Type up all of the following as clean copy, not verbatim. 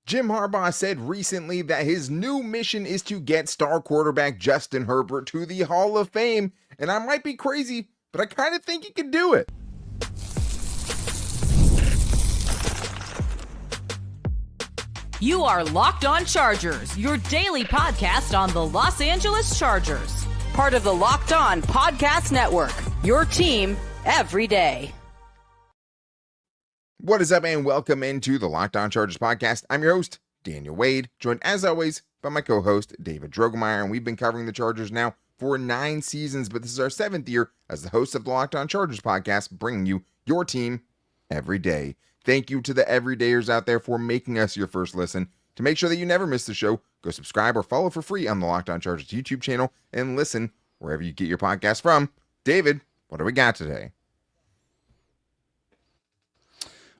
Jim Harbaugh said recently that his new mission is to get star quarterback Justin Herbert to the Hall of Fame, and I might be crazy, but I kind of think he could do it. You are Locked On Chargers, your daily podcast on the Los Angeles Chargers. Part of the Locked On Podcast Network, your team every day. What is up, and welcome into the Locked On Chargers podcast. I'm your host, Daniel Wade, joined as always by my co-host, David Drogemeyer, and we've been covering the Chargers now for 9 seasons, but this is our 7th year as the host of the Locked On Chargers podcast, bringing you your team every day. Thank you to the everydayers out there for making us your first listen. To make sure that you never miss the show, go subscribe or follow for free on the Locked On Chargers YouTube channel and listen wherever you get your podcast from. David, what do we got today?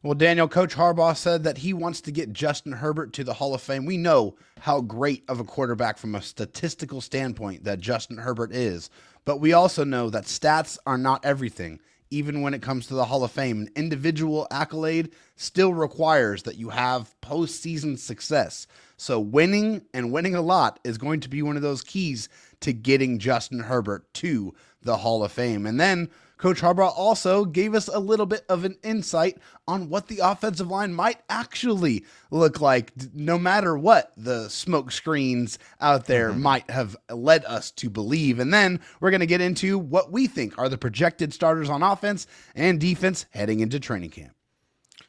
Well, Daniel, Coach Harbaugh said that he wants to get Justin Herbert to the Hall of Fame. We know how great of a quarterback from a statistical standpoint that Justin Herbert is, but we also know that stats are not everything. Even when it comes to the Hall of Fame, an individual accolade still requires that you have postseason success. So winning and winning a lot is going to be one of those keys to getting Justin Herbert to the Hall of Fame. And then Coach Harbaugh also gave us a little bit of an insight on what the offensive line might actually look like, no matter what the smoke screens out there might have led us to believe. And then we're going to get into what we think are the projected starters on offense and defense heading into training camp.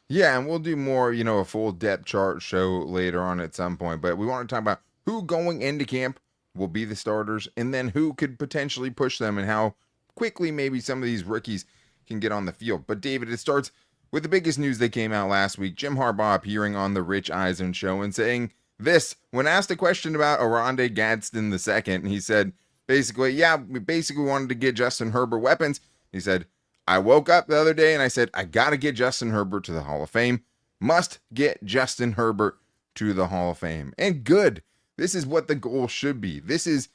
Yeah, and we'll do more, a full depth chart show later on at some point, but we want to talk about who going into camp will be the starters and then who could potentially push them and how quickly maybe some of these rookies can get on the field. But David, it starts with the biggest news that came out last week. Jim Harbaugh appearing on the Rich Eisen show and saying this, when asked a question about Oronde Gadsden II, he said, basically, we basically wanted to get Justin Herbert weapons. He said, I woke up the other day and I said, I got to get Justin Herbert to the Hall of Fame. Must get Justin Herbert to the Hall of Fame. And good. This is what the goal should be. This is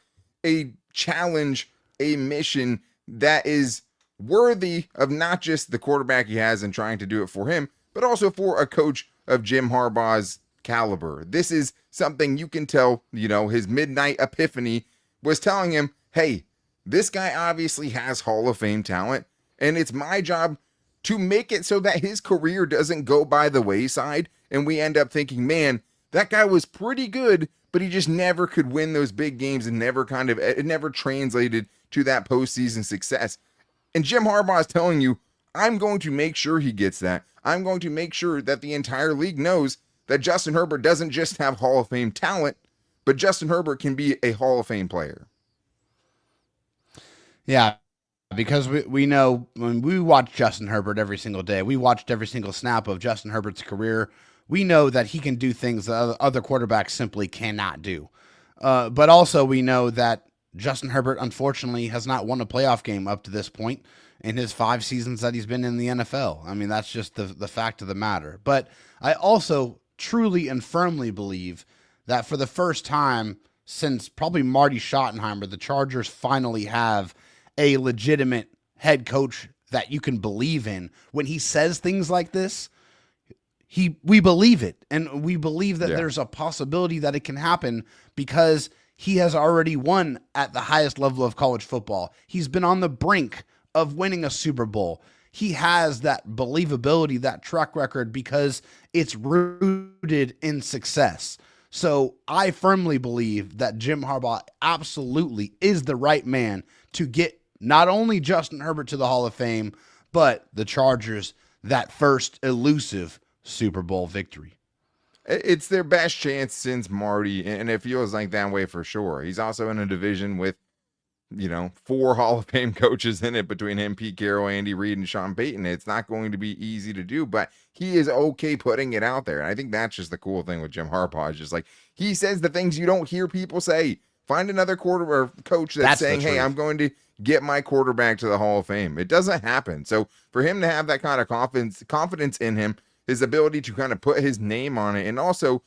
a challenge, a mission that is worthy of not just the quarterback he has and trying to do it for him, but also for a coach of Jim Harbaugh's caliber. This is something you can tell, his midnight epiphany was telling him, hey, this guy obviously has Hall of Fame talent, and it's my job to make it so that his career doesn't go by the wayside, and we end up thinking, man, that guy was pretty good, but he just never could win those big games and it never translated to that postseason success. And Jim Harbaugh is telling you, I'm going to make sure he gets that. I'm going to make sure that the entire league knows that Justin Herbert doesn't just have Hall of Fame talent, but Justin Herbert can be a Hall of Fame player. Yeah, because we know when we watch Justin Herbert every single day, we watched every single snap of Justin Herbert's career. We know that he can do things that other quarterbacks simply cannot do. But also we know that Justin Herbert, unfortunately, has not won a playoff game up to this point in his 5 seasons that he's been in the NFL. I mean, that's just the fact of the matter. But I also truly and firmly believe that for the first time since probably Marty Schottenheimer, the Chargers finally have a legitimate head coach that you can believe in. When he says things like this, we believe it, and we believe that there's a possibility that it can happen because he has already won at the highest level of college football. He's been on the brink of winning a Super Bowl. He has that believability, that track record, because it's rooted in success. So I firmly believe that Jim Harbaugh absolutely is the right man to get not only Justin Herbert to the Hall of Fame, but the Chargers that first elusive Super Bowl victory. It's their best chance since Marty, and it feels like that way for sure. He's also in a division with, 4 Hall of Fame coaches in it between him, Pete Carroll, Andy Reid, and Sean Payton. It's not going to be easy to do, but he is okay putting it out there. And I think that's just the cool thing with Jim Harbaugh. Is just like, he says the things you don't hear people say. Find another quarterback or coach that's saying, hey, I'm going to get my quarterback to the Hall of Fame. It doesn't happen. So for him to have that kind of confidence in him, his ability to kind of put his name on it, and also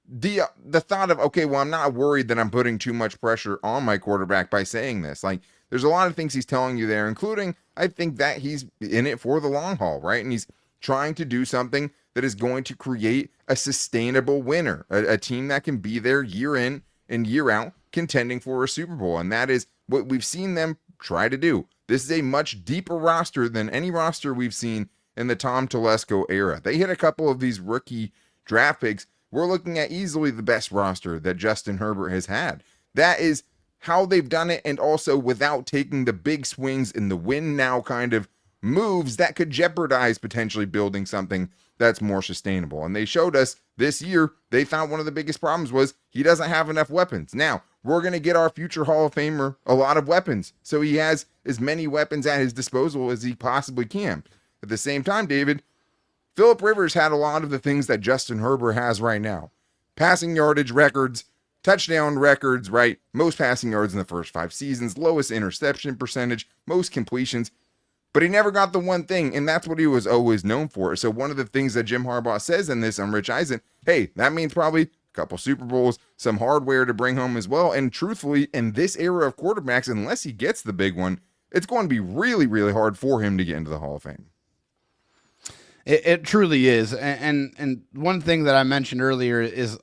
the thought of, okay, well, I'm not worried that I'm putting too much pressure on my quarterback by saying this. Like, there's a lot of things he's telling you there, including, I think, that he's in it for the long haul, right? And he's trying to do something that is going to create a sustainable winner, a team that can be there year in and year out contending for a Super Bowl. And that is what we've seen them try to do. This is a much deeper roster than any roster we've seen in the Tom Telesco era. They hit a couple of these rookie draft picks. We're looking at easily the best roster that Justin Herbert has had. That is how they've done it, and also without taking the big swings in the win now kind of moves that could jeopardize potentially building something that's more sustainable. And they showed us this year, they found one of the biggest problems was he doesn't have enough weapons. Now, we're going to get our future Hall of Famer a lot of weapons. So he has as many weapons at his disposal as he possibly can. At the same time, David, Phillip Rivers had a lot of the things that Justin Herbert has right now. Passing yardage records, touchdown records, right? Most passing yards in the first 5 seasons, lowest interception percentage, most completions. But he never got the one thing, and that's what he was always known for. So one of the things that Jim Harbaugh says in this on Rich Eisen, hey, that means probably a couple Super Bowls, some hardware to bring home as well. And truthfully, in this era of quarterbacks, unless he gets the big one, it's going to be really, really hard for him to get into the Hall of Fame. It truly is. And one thing that I mentioned earlier is,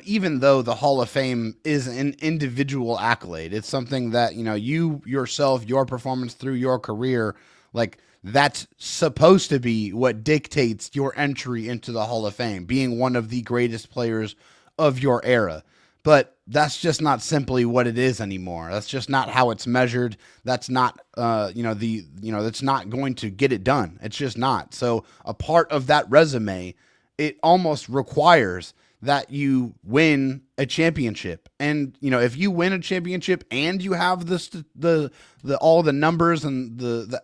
even though the Hall of Fame is an individual accolade, it's something that, you yourself, your performance through your career, like that's supposed to be what dictates your entry into the Hall of Fame, being one of the greatest players of your era. But that's just not simply what it is anymore. That's just not how it's measured. That's not, that's not going to get it done. It's just not. So a part of that resume, it almost requires that you win a championship. And, if you win a championship and you have the all the numbers and the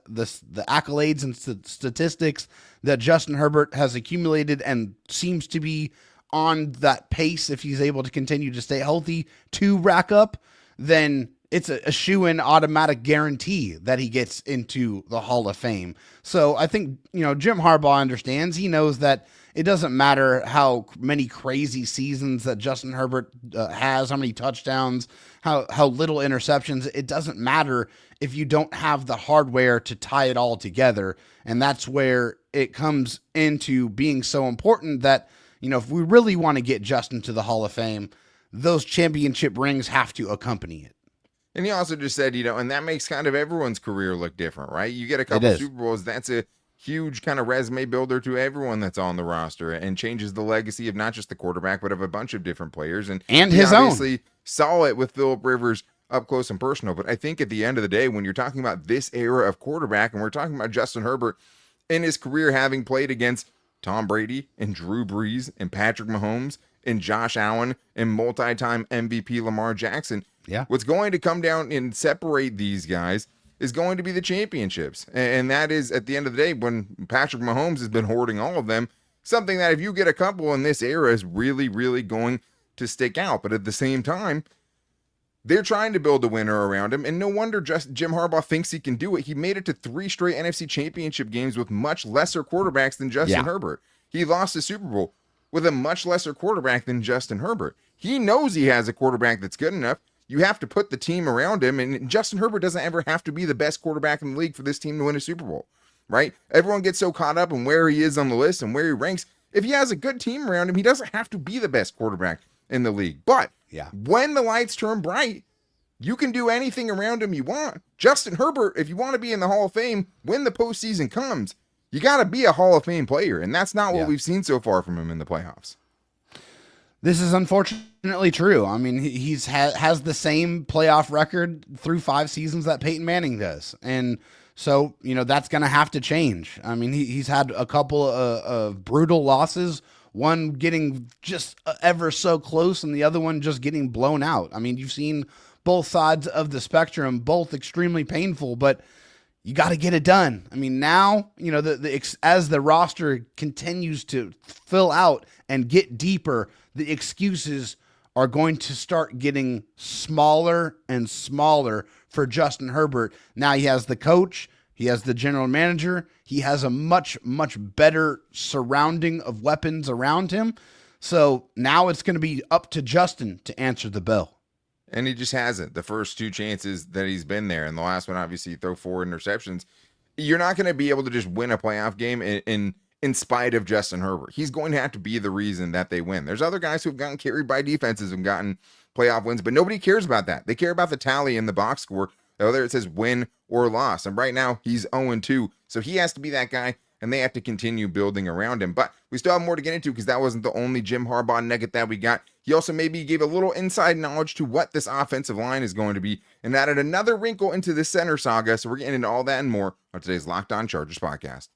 accolades and statistics that Justin Herbert has accumulated and seems to be on that pace, if he's able to continue to stay healthy to rack up, then it's a shoo-in automatic guarantee that he gets into the Hall of Fame. So I think, Jim Harbaugh understands. He knows that it doesn't matter how many crazy seasons that Justin Herbert has, how many touchdowns, how little interceptions. It doesn't matter if you don't have the hardware to tie it all together. And that's where it comes into being so important that, if we really want to get Justin to the Hall of Fame, those championship rings have to accompany it. And he also just said, and that makes kind of everyone's career look different, right? You get a couple Super Bowls, that's a huge kind of resume builder to everyone that's on the roster and changes the legacy of not just the quarterback, but of a bunch of different players. And his obviously own. Saw it with Phillip Rivers up close and personal. But I think at the end of the day, when you're talking about this era of quarterback, and we're talking about Justin Herbert in his career having played against Tom Brady and Drew Brees and Patrick Mahomes and Josh Allen and multi-time MVP Lamar Jackson. Yeah. What's going to come down and separate these guys is going to be the championships. And that is, at the end of the day, when Patrick Mahomes has been hoarding all of them, something that if you get a couple in this era is really, really going to stick out. But at the same time, they're trying to build a winner around him, and no wonder Jim Harbaugh thinks he can do it. He made it to 3 straight NFC championship games with much lesser quarterbacks than Justin Herbert. He lost the Super Bowl with a much lesser quarterback than Justin Herbert. He knows he has a quarterback that's good enough. You have to put the team around him, and Justin Herbert doesn't ever have to be the best quarterback in the league for this team to win a Super Bowl, right? Everyone gets so caught up in where he is on the list and where he ranks. If he has a good team around him, he doesn't have to be the best quarterback in the league. But when the lights turn bright, you can do anything around him you want. Justin Herbert, if you want to be in the Hall of Fame, when the postseason comes, you got to be a Hall of Fame player. And that's not what we've seen so far from him in the playoffs. This is unfortunately true. I mean, he's has the same playoff record through 5 seasons that Peyton Manning does. And so, that's going to have to change. I mean, he's had a couple of brutal losses, one getting just ever so close and the other one just getting blown out. I mean, you've seen both sides of the spectrum, both extremely painful, but you got to get it done. I mean, now, as the roster continues to fill out and get deeper, the excuses are going to start getting smaller and smaller for Justin Herbert. Now he has the coach, he has the general manager, he has a much, much better surrounding of weapons around him. So now it's going to be up to Justin to answer the bell. And he just hasn't. The first 2 chances that he's been there, and the last one, obviously, you throw 4 interceptions. You're not going to be able to just win a playoff game in in spite of Justin Herbert. He's going to have to be the reason that they win. There's other guys who have gotten carried by defenses and gotten playoff wins, but nobody cares about that. They care about the tally in the box score, whether it says win or loss. And right now, he's 0-2, so he has to be that guy, and they have to continue building around him. But we still have more to get into because that wasn't the only Jim Harbaugh nugget that we got. He also maybe gave a little inside knowledge to what this offensive line is going to be and added another wrinkle into the center saga. So we're getting into all that and more on today's Locked On Chargers podcast.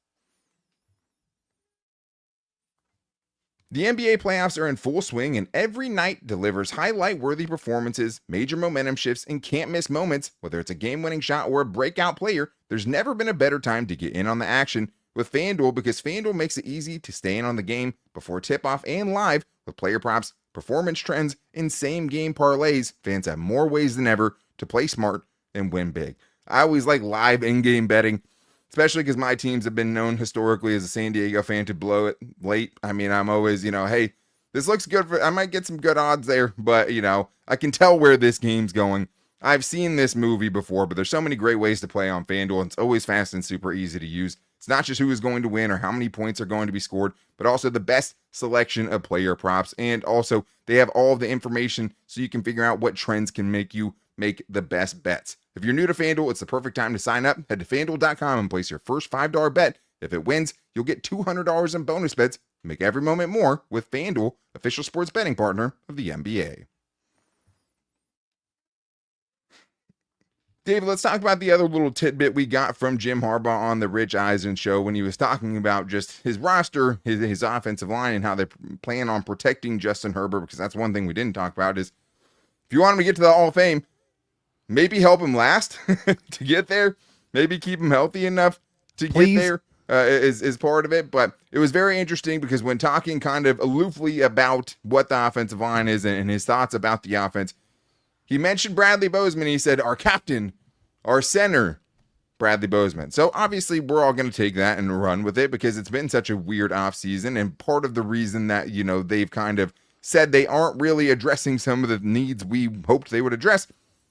The NBA playoffs are in full swing, and every night delivers highlight-worthy performances, major momentum shifts, and can't-miss moments. Whether it's a game-winning shot or a breakout player, there's never been a better time to get in on the action with FanDuel, because FanDuel makes it easy to stay in on the game before tip-off and live with player props, performance trends, and same-game parlays. Fans have more ways than ever to play smart and win big. I always like live in-game betting, especially because my teams have been known historically as a San Diego fan to blow it late. I mean, I'm always, hey, this looks good. I might get some good odds there, but, I can tell where this game's going. I've seen this movie before, but there's so many great ways to play on FanDuel. It's always fast and super easy to use. It's not just who is going to win or how many points are going to be scored, but also the best selection of player props. And also, they have all of the information so you can figure out what trends can make you make the best bets. If you're new to FanDuel, it's the perfect time to sign up. Head to FanDuel.com and place your first $5 bet. If it wins, you'll get $200 in bonus bets. Make every moment more with FanDuel, official sports betting partner of the NBA. David, let's talk about the other little tidbit we got from Jim Harbaugh on the Rich Eisen show when he was talking about just his roster, his offensive line, and how they plan on protecting Justin Herbert, because that's one thing we didn't talk about is if you want him to get to the Hall of Fame, maybe help him last to get there, maybe keep him healthy enough to get there is part of it. But it was very interesting because when talking kind of aloofly about what the offensive line is and his thoughts about the offense, he mentioned Bradley Bozeman. He said, our captain, our center, Bradley Bozeman. So obviously we're all going to take that and run with it because it's been such a weird offseason. And part of the reason that, they've kind of said they aren't really addressing some of the needs we hoped they would address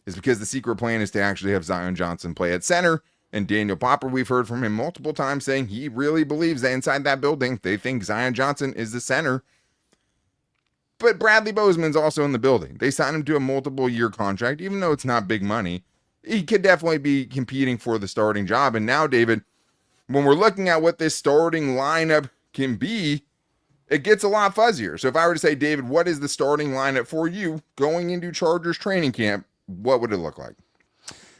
is because the secret plan is to actually have Zion Johnson play at center. And Daniel Popper, we've heard from him multiple times saying he really believes that inside that building, they think Zion Johnson is the center. But Bradley Bozeman's also in the building. They signed him to a multiple-year contract, even though it's not big money. He could definitely be competing for the starting job. And now, David, when we're looking at what this starting lineup can be, it gets a lot fuzzier. So if I were to say, David, what is the starting lineup for you going into Chargers training camp? What would it look like?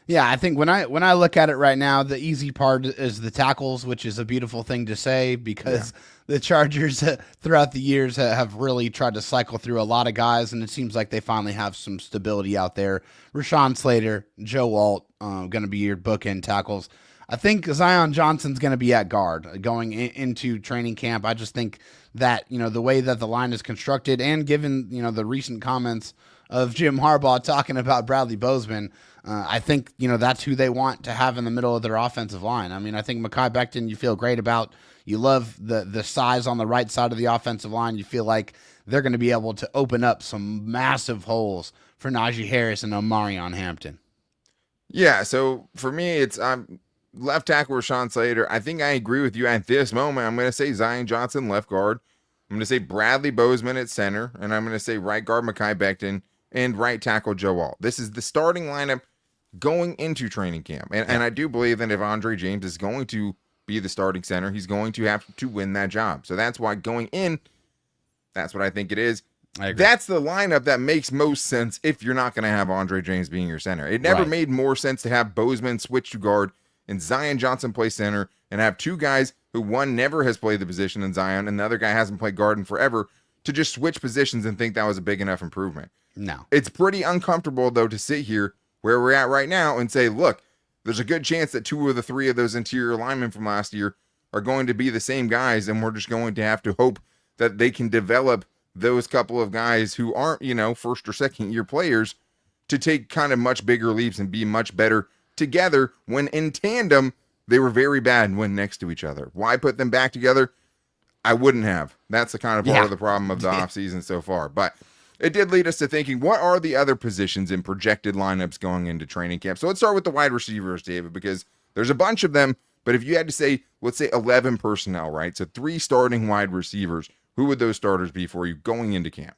Yeah, I think when I look at it right now, the easy part is the tackles, which is a beautiful thing to say because the Chargers throughout the years have really tried to cycle through a lot of guys, and it seems like they finally have some stability out there. Rashawn Slater, Joe Alt, going to be your bookend tackles. I think Zion Johnson's going to be at guard going into training camp. I just think that, the way that the line is constructed and given, the recent comments of Jim Harbaugh talking about Bradley Bozeman, I think, that's who they want to have in the middle of their offensive line. I mean, I think Mekhi Becton, you feel great about. You love the size on the right side of the offensive line. You feel like they're going to be able to open up some massive holes for Najee Harris and Omarion Hampton. Yeah, so for me, it's left tackle Rashawn Slater. I think I agree with you at this moment. I'm going to say Zion Johnson, left guard. I'm going to say Bradley Bozeman at center, and I'm going to say right guard Mekhi Becton and right tackle Joe Alt. This is the starting lineup going into training camp. And I do believe that if Andre James is going to be the starting center, he's going to have to win that job. So that's why going in, that's what I think it is. That's the lineup that makes most sense if you're not going to have Andre James being your center. It never made more sense to have Bozeman switch to guard and Zion Johnson play center and have two guys who one never has played the position in Zion and the other guy hasn't played guard in forever to just switch positions and think that was a big enough improvement. No. It's pretty uncomfortable, though, to sit here where we're at right now and say, look, there's a good chance that two of the three of those interior linemen from last year are going to be the same guys, and we're just going to have to hope that they can develop those couple of guys who aren't, first or second year players to take kind of much bigger leaps and be much better together when in tandem they were very bad when next to each other. Why put them back together? I wouldn't have. That's the kind of part of the problem of the offseason so far. But it did lead us to thinking, what are the other positions in projected lineups going into training camp? So let's start with the wide receivers, David, because there's a bunch of them, But if you had to say, let's say 11 personnel, right? So 3 starting wide receivers, who would those starters be for you going into camp?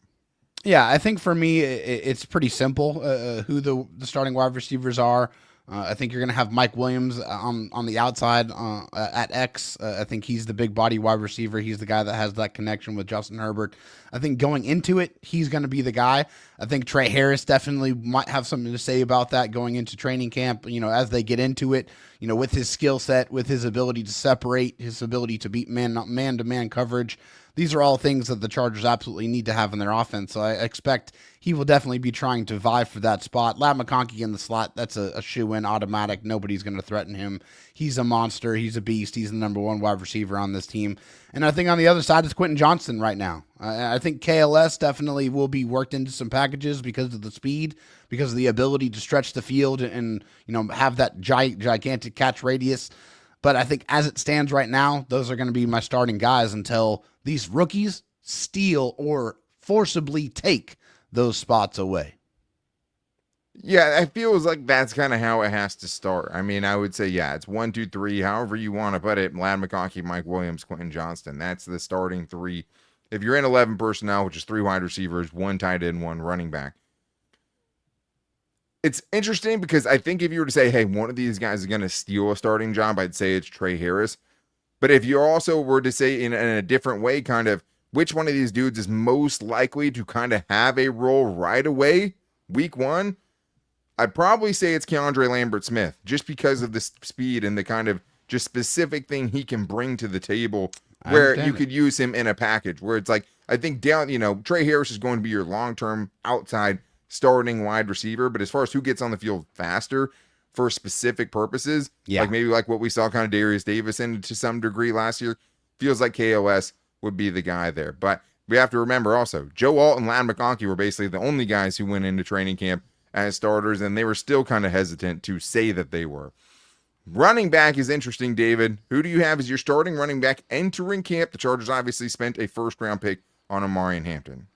Yeah, I think for me, it's pretty simple who the starting wide receivers are. I think you're going to have Mike Williams on the outside at X. I think he's the big body wide receiver. He's the guy that has that connection with Justin Herbert. I think going into it, he's going to be the guy. I think Trey Harris definitely might have something to say about that going into training camp, as they get into it, with his skill set, with his ability to separate, his ability to beat man-to-man coverage. These are all things that the Chargers absolutely need to have in their offense. So I expect he will definitely be trying to vie for that spot. Ladd McConkey in the slot, that's a shoe-in automatic. Nobody's going to threaten him. He's a monster. He's a beast. He's the number 1 wide receiver on this team. And I think on the other side is Quentin Johnston right now. I think KLS definitely will be worked into some packages because of the speed, because of the ability to stretch the field and have that gigantic catch radius. But I think as it stands right now, those are going to be my starting guys until these rookies steal or forcibly take those spots away. Yeah, it feels like that's kind of how it has to start. I mean, I would say, yeah, it's 1, 2, 3, however you want to put it. Ladd McConkey, Mike Williams, Quentin Johnston. That's the starting 3. If you're in 11 personnel, which is 3 wide receivers, 1 tight end, 1 running back. It's interesting because I think if you were to say, hey, one of these guys is going to steal a starting job, I'd say it's Trey Harris. But if you also were to say in a different way, kind of which one of these dudes is most likely to kind of have a role right away, week 1, I'd probably say it's Keandre Lambert-Smith, just because of the speed and the kind of just specific thing he can bring to the table where you could use him in a package where it's like, I think Trey Harris is going to be your long-term outside starting wide receiver, but as far as who gets on the field faster for specific purposes, like maybe like what we saw kind of Darius Davis in to some degree last year, feels like KOS would be the guy there. But we have to remember also, Joe Alt and Ladd McConkey were basically the only guys who went into training camp as starters, and they were still kind of hesitant to say that they were. Running back is interesting, David. Who do you have as your starting running back entering camp? The Chargers obviously spent a first-round pick on Omarion Hampton.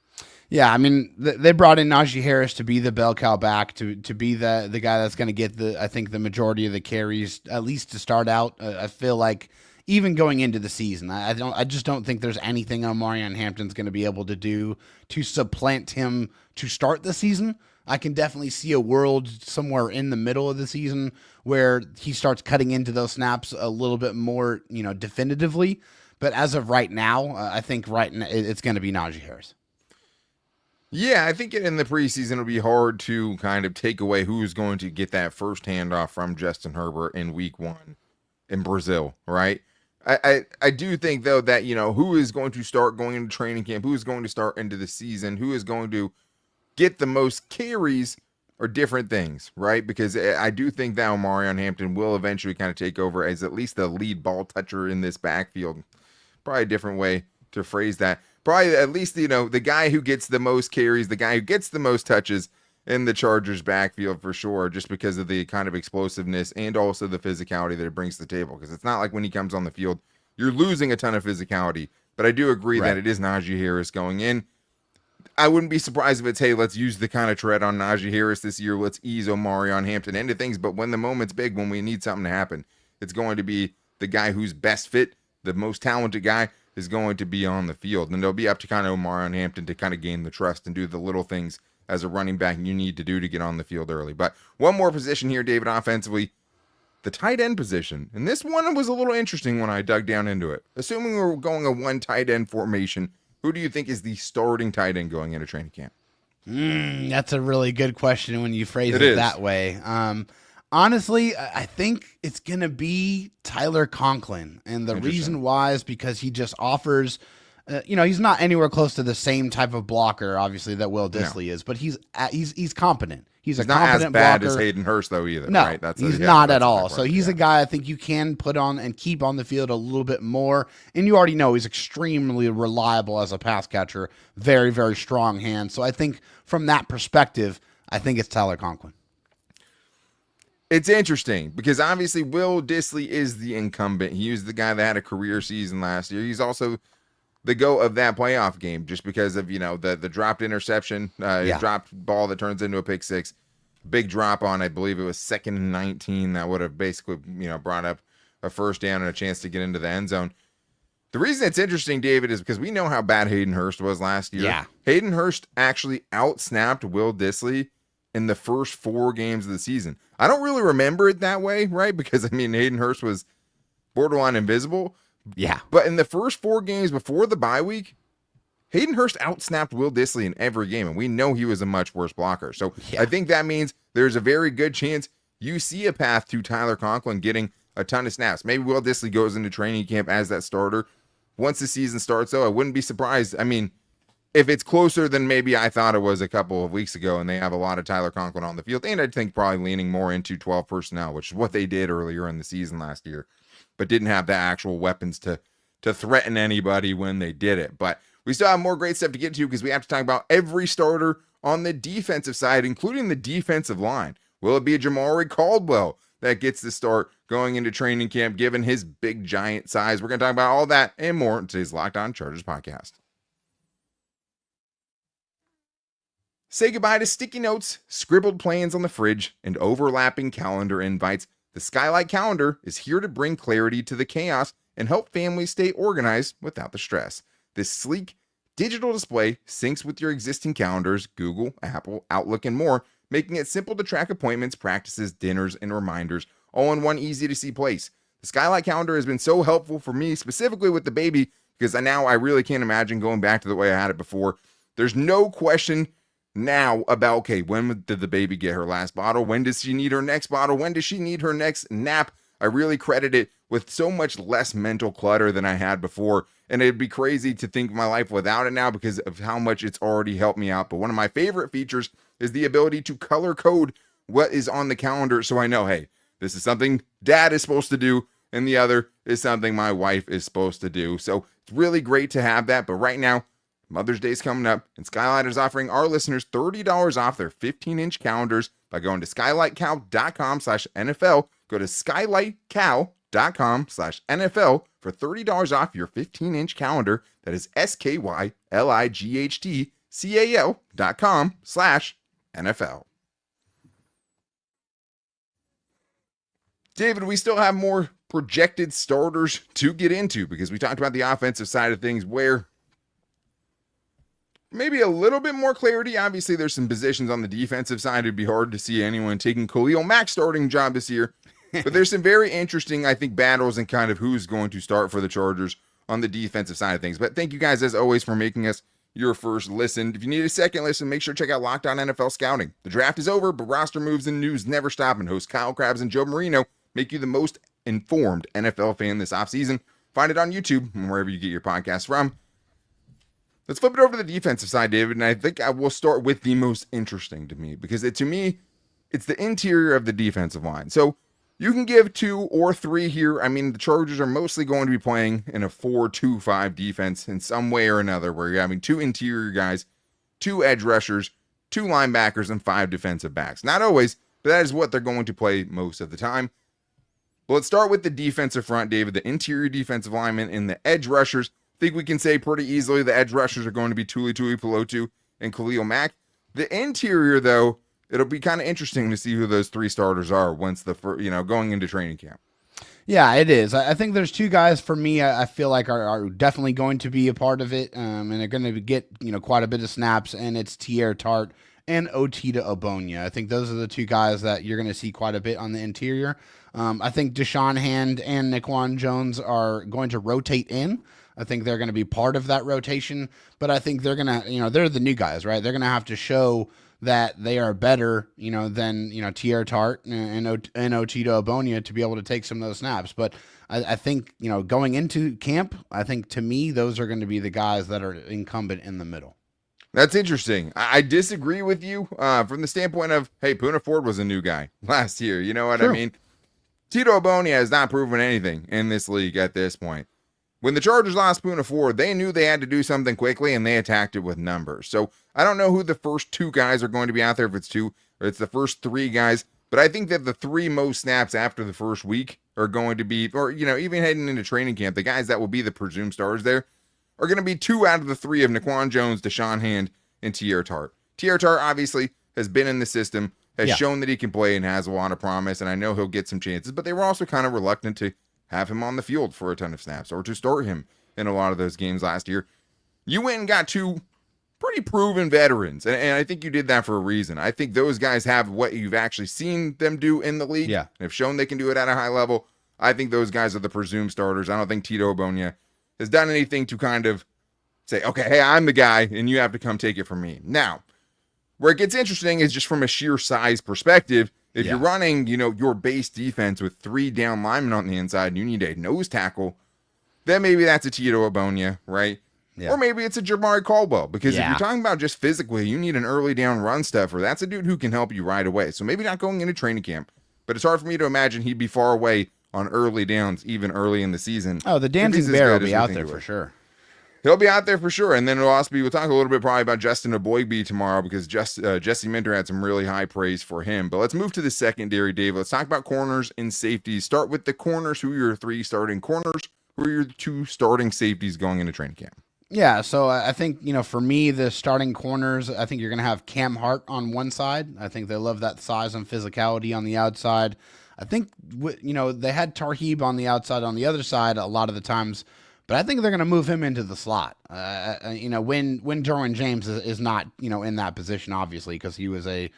Yeah, I mean, they brought in Najee Harris to be the bell cow back, to be the guy that's going to get the majority of the carries, at least to start out. I feel like even going into the season, I just don't think there's anything Omarion Hampton's going to be able to do to supplant him to start the season. I can definitely see a world somewhere in the middle of the season where he starts cutting into those snaps a little bit more, definitively. But as of right now, I think it's going to be Najee Harris. Yeah, I think in the preseason it'll be hard to kind of take away who's going to get that first handoff from Justin Herbert in week 1 in Brazil, right? I do think, though, that, who is going to start going into training camp, who is going to start into the season, who is going to get the most carries are different things, right? Because I do think that Omarion Hampton will eventually kind of take over as at least the lead ball toucher in this backfield. Probably a different way to phrase that. Probably at least, the guy who gets the most carries, the guy who gets the most touches in the Chargers backfield for sure, just because of the kind of explosiveness and also the physicality that it brings to the table. Because it's not like when he comes on the field, you're losing a ton of physicality. But I do agree that it is Najee Harris going in. I wouldn't be surprised if it's, hey, let's use the kind of tread on Najee Harris this year. Let's ease Omarion Hampton into things. But when the moment's big, when we need something to happen, it's going to be the guy who's best fit, the most talented guy, is going to be on the field. And it'll be up to kind of Omarion Hampton to kind of gain the trust and do the little things as a running back you need to do to get on the field early. But one more position here, David, offensively, the tight end position. And this one was a little interesting when I dug down into it. Assuming we're going a 1 tight end formation, who do you think is the starting tight end going into training camp? That's a really good question when you phrase it that way. Honestly, I think it's going to be Tyler Conklin. And the reason why is because he just offers, he's not anywhere close to the same type of blocker, obviously, that Will Dissly is, but he's competent. He's a not competent as bad blocker. As Hayden Hurst, though, either. No, right? He's not at all. So he's a guy I think you can put on and keep on the field a little bit more. And you already know he's extremely reliable as a pass catcher. Very, very strong hand. So I think from that perspective, I think it's Tyler Conklin. It's interesting because obviously Will Dissly is the incumbent. He was the guy that had a career season last year. He's also the go of that playoff game just because of, the dropped interception, dropped ball that turns into a pick six, big drop on, I believe it was 2nd and 19. That would have basically, brought up a first down and a chance to get into the end zone. The reason it's interesting, David, is because we know how bad Hayden Hurst was last year. Yeah. Hayden Hurst actually outsnapped Will Dissly in the first 4 games of the season. I don't really remember it that way, right? Because, I mean, Hayden Hurst was borderline invisible. Yeah. But in the first 4 games before the bye week, Hayden Hurst outsnapped Will Dissly in every game, and we know he was a much worse blocker. So I think that means there's a very good chance you see a path to Tyler Conklin getting a ton of snaps. Maybe Will Dissly goes into training camp as that starter. Once the season starts, though, I wouldn't be surprised. I mean, if it's closer than maybe I thought it was a couple of weeks ago and they have a lot of Tyler Conklin on the field, and I think probably leaning more into 12 personnel, which is what they did earlier in the season last year, but didn't have the actual weapons to threaten anybody when they did it. But we still have more great stuff to get to because we have to talk about every starter on the defensive side, including the defensive line. Will it be a Jamari Caldwell that gets the start going into training camp, given his big giant size? We're going to talk about all that and more in today's Locked On Chargers podcast. Say goodbye to sticky notes, scribbled plans on the fridge, and overlapping calendar invites. The Skylight calendar is here to bring clarity to the chaos and help families stay organized without the stress. This sleek digital display syncs with your existing calendars, Google, Apple, Outlook, and more, making it simple to track appointments, practices, dinners, and reminders, all in one easy-to-see place. The Skylight calendar has been so helpful for me, specifically with the baby, because now I really can't imagine going back to the way I had it before. There's no question now about, okay, when did the baby get her last bottle? When does she need her next bottle? When does she need her next nap? I really credit it with so much less mental clutter than I had before. And it'd be crazy to think my life without it now because of how much it's already helped me out. But one of my favorite features is the ability to color code what is on the calendar. So I know, hey, this is something dad is supposed to do, and the other is something my wife is supposed to do. So it's really great to have that. But right now, Mother's Day is coming up, and Skylight is offering our listeners $30 off their 15-inch calendars by going to skylightcow.com/NFL. Go to skylightcow.com/NFL for $30 off your 15-inch calendar. That is skylightcal.com/NFL. David, we still have more projected starters to get into because we talked about the offensive side of things where maybe a little bit more clarity. Obviously, there's some positions on the defensive side. It'd be hard to see anyone taking Khalil Mack's starting job this year. But there's some very interesting, I think, battles and kind of who's going to start for the Chargers on the defensive side of things. But thank you guys, as always, for making us your first listen. If you need a second listen, make sure to check out Locked On NFL Scouting. The draft is over, but roster moves and news never stop, and hosts Kyle Krabs and Joe Marino make you the most informed NFL fan this offseason. Find it on YouTube and wherever you get your podcasts from. Let's flip it over to the defensive side, David, and I think I will start with the most interesting to me because to me, it's the interior of the defensive line. So you can give 2 or 3 here. I mean, the Chargers are mostly going to be playing in a 4-2-5 defense in some way or another, where you're having 2 interior guys, 2 edge rushers, 2 linebackers, and 5 defensive backs. Not always, but that is what they're going to play most of the time. Well, let's start with the defensive front, David, the interior defensive linemen and the edge rushers. I think we can say pretty easily the edge rushers are going to be Tuli Tuipulotu and Khalil Mack. The interior, though, it'll be kind of interesting to see who those 3 starters are once going into training camp. Yeah, it is. I think there's 2 guys for me I feel like are definitely going to be a part of it, and they're going to get quite a bit of snaps, and it's Tier Tart and Otita Obonya. I think those are the 2 guys that you're going to see quite a bit on the interior. I think Deshaun Hand and Naquan Jones are going to rotate in. I think they're going to be part of that rotation, but I think they're going to, they're the new guys, right? They're going to have to show that they are better, than, Tier Tart and Otito Obonya to be able to take some of those snaps. But I think, going into camp, I think to me, those are going to be the guys that are incumbent in the middle. That's interesting. I disagree with you from the standpoint of, hey, Poona Ford was a new guy last year. You know what I mean? Tito Obonya has not proven anything in this league at this point. When the Chargers lost Poona Ford, they knew they had to do something quickly, and they attacked it with numbers. So I don't know who the first 2 guys are going to be out there, if it's 2 or it's the first 3 guys, but I think that the 3 most snaps after the first week are going to be, or, even heading into training camp, the guys that will be the presumed stars there are going to be 2 out of the 3 of Naquan Jones, Deshaun Hand, and Tier Tart. Tier Tart obviously has been in the system, has shown that he can play and has a lot of promise, and I know he'll get some chances, but they were also kind of reluctant to have him on the field for a ton of snaps or to start him in a lot of those games last year. You went and got two pretty proven veterans, and I think you did that for a reason. I think those guys have what you've actually seen them do in the league, and have shown they can do it at a high level. I think those guys are the presumed starters. I don't think Tito Ogbonnia has done anything to kind of say, okay, hey, I'm the guy, and you have to come take it from me. Now, where it gets interesting is just from a sheer size perspective. If you're running, your base defense with 3 down linemen on the inside and you need a nose tackle, then maybe that's a Tito Ogbonnia, right? Yeah. Or maybe it's a Jamari Caldwell, because if you're talking about just physically, you need an early down run stuffer. That's a dude who can help you right away. So maybe not going into training camp, but it's hard for me to imagine he'd be far away on early downs, even early in the season. Oh, the dancing bear will be out there for sure. He'll be out there for sure. And then it'll also be, we'll talk a little bit probably about Justin Aboigbe tomorrow, because Jesse Minter had some really high praise for him. But let's move to the secondary, Dave. Let's talk about corners and safeties. Start with the corners. Who are your 3 starting corners? Who are your 2 starting safeties going into training camp? Yeah, so I think, for me, the starting corners, I think you're going to have Cam Hart on one side. I think they love that size and physicality on the outside. I think, they had Tarheeb on the outside on the other side a lot of the times, but I think they're going to move him into the slot. When Derwin James is not, in that position, obviously, because he was a,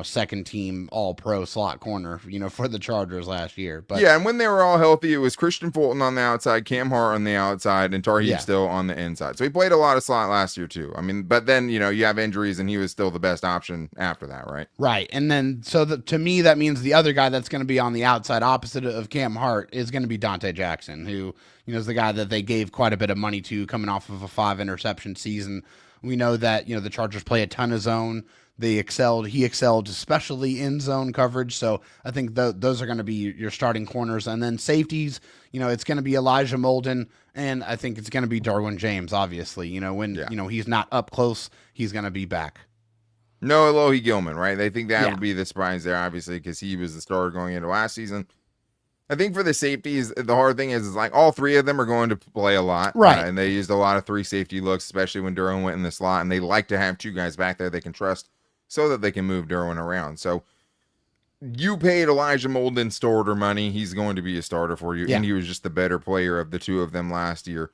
second team all-pro slot corner, for the Chargers last year. But yeah, and when they were all healthy, it was Christian Fulton on the outside, Cam Hart on the outside, and Tarheeb still on the inside. So he played a lot of slot last year too. I mean, but then, you have injuries, and he was still the best option after that, right? Right. And then, so to me, that means the other guy that's going to be on the outside opposite of Cam Hart is going to be Dante Jackson, who, is the guy that they gave quite a bit of money to coming off of a 5-interception season. We know that, the Chargers play a ton of zone. He excelled especially in zone coverage. So I think those are going to be your starting corners. And then safeties, it's going to be Elijah Molden, and I think it's going to be Derwin James, obviously. When he's not up close, he's going to be back. No, Alohi Gilman, right? I think that would be the surprise there, obviously, because he was the starter going into last season. I think for the safeties, the hard thing is like all 3 of them are going to play a lot. Right. And they used a lot of 3 safety looks, especially when Derwin went in the slot, and they like to have 2 guys back there they can trust so that they can move Derwin around. So you paid Elijah Molden starter money. He's going to be a starter for you, and he was just the better player of the 2 of them last year.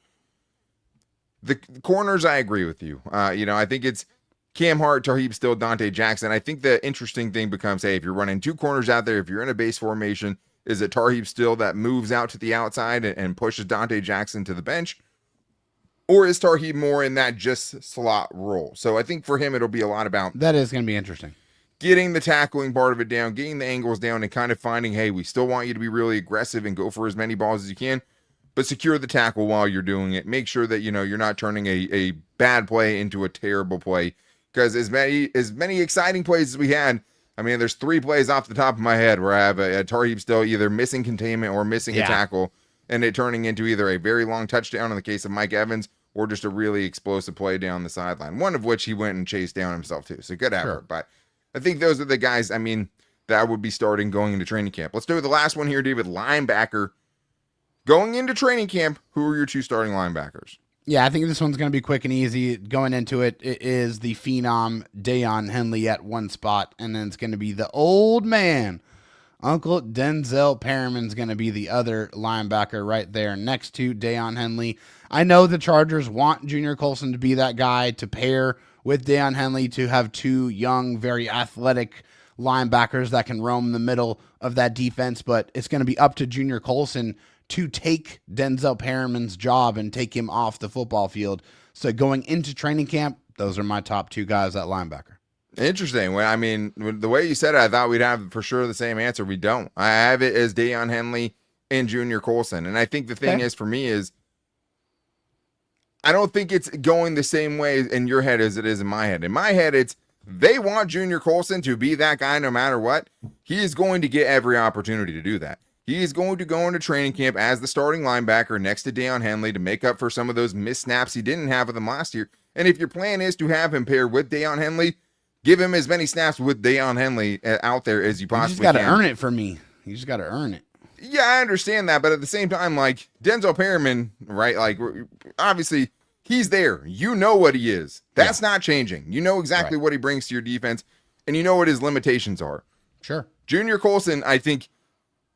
The corners, I agree with you. I think it's Cam Hart, Tarheeb still, Dante Jackson. I think the interesting thing becomes, hey, if you're running 2 corners out there, if you're in a base formation, is it Tarheeb still that moves out to the outside and pushes Dante Jackson to the bench? Or is Tarheeb more in that just slot role? So I think for him, it'll be a lot about... That is going to be interesting. Getting the tackling part of it down, getting the angles down, and kind of finding, hey, we still want you to be really aggressive and go for as many balls as you can, but secure the tackle while you're doing it. Make sure that, you're not turning a bad play into a terrible play. Because as many exciting plays as we had, I mean, there's 3 plays off the top of my head where I have a Tarheeb still either missing containment or missing a tackle, and it turning into either a very long touchdown in the case of Mike Evans, or just a really explosive play down the sideline, one of which he went and chased down himself too. So good effort. Sure. But I think those are the guys, that would be starting going into training camp. Let's do the last one here, David. Linebacker. Going into training camp, who are your 2 starting linebackers? Yeah, I think this one's going to be quick and easy. Going into it is the phenom Deion Henley at one spot, and then it's going to be the old man, Uncle Denzel Perriman's going to be the other linebacker right there next to Deion Henley. I know the Chargers want Junior Colson to be that guy to pair with Deion Henley, to have 2 young, very athletic linebackers that can roam the middle of that defense, but it's going to be up to Junior Colson to take Denzel Perriman's job and take him off the football field. So going into training camp, those are my top 2 guys at linebacker. Interesting. Well, the way you said it, I thought we'd have for sure the same answer. We don't. I have it as Deion Henley and Junior Colson. And I think the thing is, for me, is I don't think it's going the same way in your head as it is in my head. In my head, it's they want Junior Colson to be that guy no matter what. He is going to get every opportunity to do that. He is going to go into training camp as the starting linebacker next to Deion Henley to make up for some of those missed snaps he didn't have with him last year. And if your plan is to have him paired with Deion Henley, give him as many snaps with Deion Henley out there as you possibly can. You just got to earn it for me. You just got to earn it. Yeah, I understand that. But at the same time, like Denzel Perriman, right? Like, obviously, he's there. You know what he is. That's not changing. You know exactly what he brings to your defense, and you know what his limitations are. Sure. Junior Colson, I think,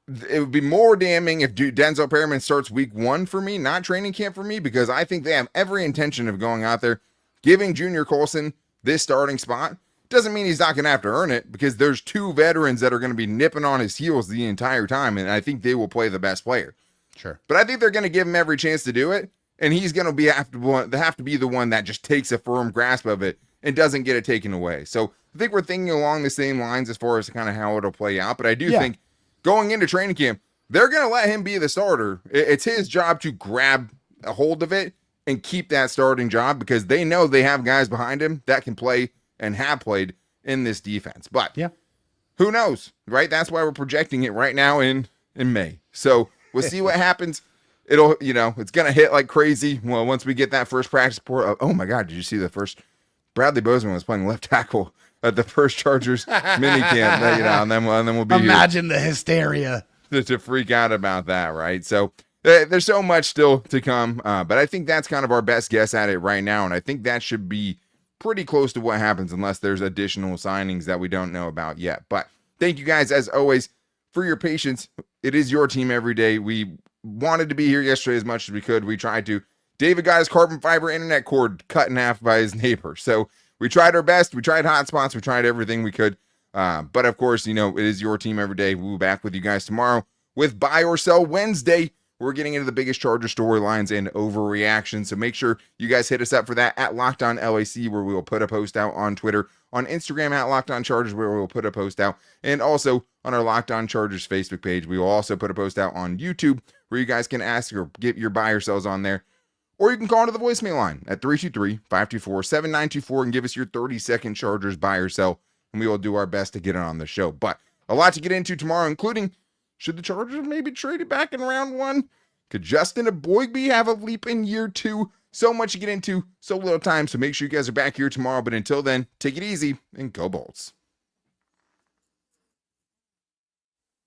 it would be more damning if Denzel Perryman starts week 1 for me, not training camp for me, because I think they have every intention of going out there, giving Junior Colson this starting spot. Doesn't mean he's not going to have to earn it, because there's 2 veterans that are going to be nipping on his heels the entire time, and I think they will play the best player. Sure. But I think they're going to give him every chance to do it, and he's going to have to be the one that just takes a firm grasp of it and doesn't get it taken away. So I think we're thinking along the same lines as far as kind of how it'll play out, but I do think going into training camp, they're going to let him be the starter. It's his job to grab a hold of it and keep that starting job, because they know they have guys behind him that can play and have played in this defense. But who knows, right? That's why we're projecting it right now in May. So we'll see what happens. It'll, it's going to hit like crazy. Well, once we get that first practice report, oh my God, did you see the first? Bradley Bozeman was playing left tackle at the first Chargers mini camp, and then we'll be imagine the hysteria to freak out about that, right? So there's so much still to come, but I think that's kind of our best guess at it right now, and I think that should be pretty close to what happens unless there's additional signings that we don't know about yet. But thank you guys, as always, for your patience. It is your team every day. We wanted to be here yesterday as much as we could. We tried to. David got his carbon fiber internet cord cut in half by his neighbor. So we tried our best. We tried hotspots. We tried everything we could. But of course, it is your team every day. We'll be back with you guys tomorrow with Buy or Sell Wednesday. We're getting into the biggest Charger storylines and overreaction. So make sure you guys hit us up for that at Locked On LAC, where we will put a post out on Twitter, on Instagram at Locked On Chargers, where we will put a post out, and also on our Locked On Chargers Facebook page. We will also put a post out on YouTube where you guys can ask or get your buy or sells on there. Or you can call into the voicemail line at 323-524-7924 and give us your 30-second Chargers buy or sell, and we will do our best to get it on the show. But a lot to get into tomorrow, including, should the Chargers maybe trade it back in round 1? Could Justin Eboigbe have a leap in year 2? So much to get into, so little time, so make sure you guys are back here tomorrow. But until then, take it easy and go Bolts.